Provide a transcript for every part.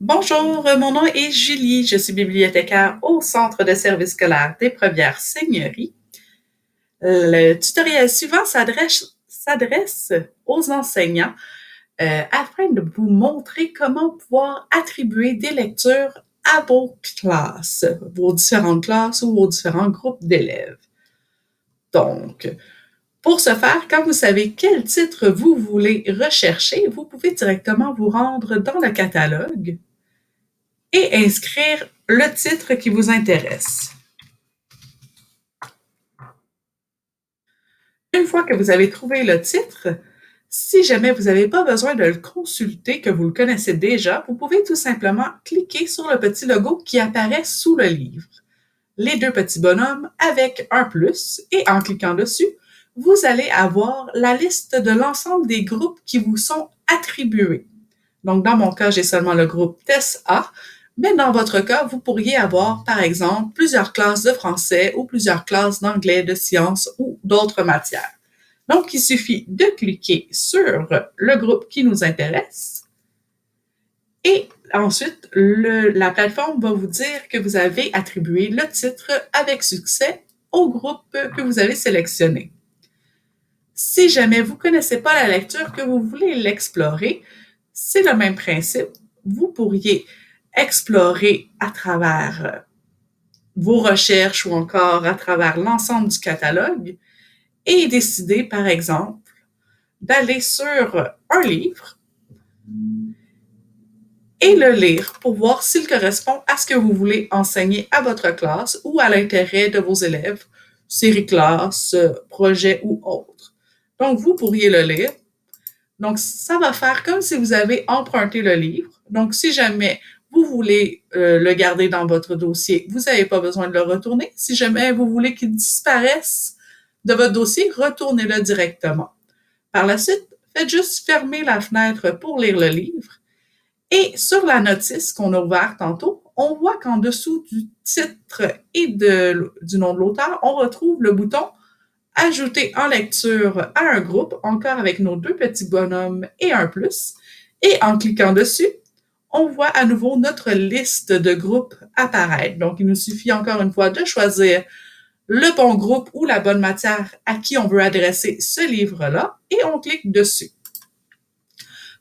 Bonjour, mon nom est Julie. Je suis bibliothécaire au Centre de services scolaires des Premières Seigneuries. Le tutoriel suivant s'adresse aux enseignants afin de vous montrer comment pouvoir attribuer des lectures à vos classes, vos différentes classes ou vos différents groupes d'élèves. Donc, pour ce faire, quand vous savez quel titre vous voulez rechercher, vous pouvez directement vous rendre dans le catalogue et inscrire le titre qui vous intéresse. Une fois que vous avez trouvé le titre, si jamais vous n'avez pas besoin de le consulter, que vous le connaissez déjà, vous pouvez tout simplement cliquer sur le petit logo qui apparaît sous le livre. Les deux petits bonhommes avec un plus, et en cliquant dessus, vous allez avoir la liste de l'ensemble des groupes qui vous sont attribués. Donc, dans mon cas, j'ai seulement le groupe TES A, mais dans votre cas, vous pourriez avoir, par exemple, plusieurs classes de français ou plusieurs classes d'anglais, de sciences ou d'autres matières. Donc, il suffit de cliquer sur le groupe qui nous intéresse et ensuite, la plateforme va vous dire que vous avez attribué le titre avec succès au groupe que vous avez sélectionné. Si jamais vous ne connaissez pas la lecture, que vous voulez l'explorer, c'est le même principe. Vous pourriez explorer à travers vos recherches ou encore à travers l'ensemble du catalogue et décider, par exemple, d'aller sur un livre et le lire pour voir s'il correspond à ce que vous voulez enseigner à votre classe ou à l'intérêt de vos élèves, série classe, projet ou autre. Donc, vous pourriez le lire. Donc, ça va faire comme si vous avez emprunté le livre. Donc, si jamais vous voulez le garder dans votre dossier, vous n'avez pas besoin de le retourner. Si jamais vous voulez qu'il disparaisse de votre dossier, retournez-le directement. Par la suite, faites juste fermer la fenêtre pour lire le livre. Et sur la notice qu'on a ouverte tantôt, on voit qu'en dessous du titre et du nom de l'auteur, on retrouve le bouton ajouter en lecture à un groupe, encore avec nos deux petits bonhommes et un plus. Et en cliquant dessus, on voit à nouveau notre liste de groupes apparaître. Donc, il nous suffit encore une fois de choisir le bon groupe ou la bonne matière à qui on veut adresser ce livre-là et on clique dessus.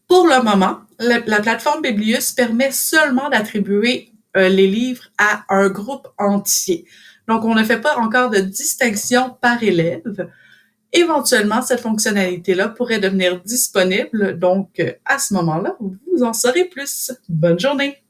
Pour le moment, la plateforme Biblius permet seulement d'attribuer les livres à un groupe entier. Donc, on ne fait pas encore de distinction par élève. Éventuellement, cette fonctionnalité-là pourrait devenir disponible. Donc, à ce moment-là, vous en saurez plus. Bonne journée!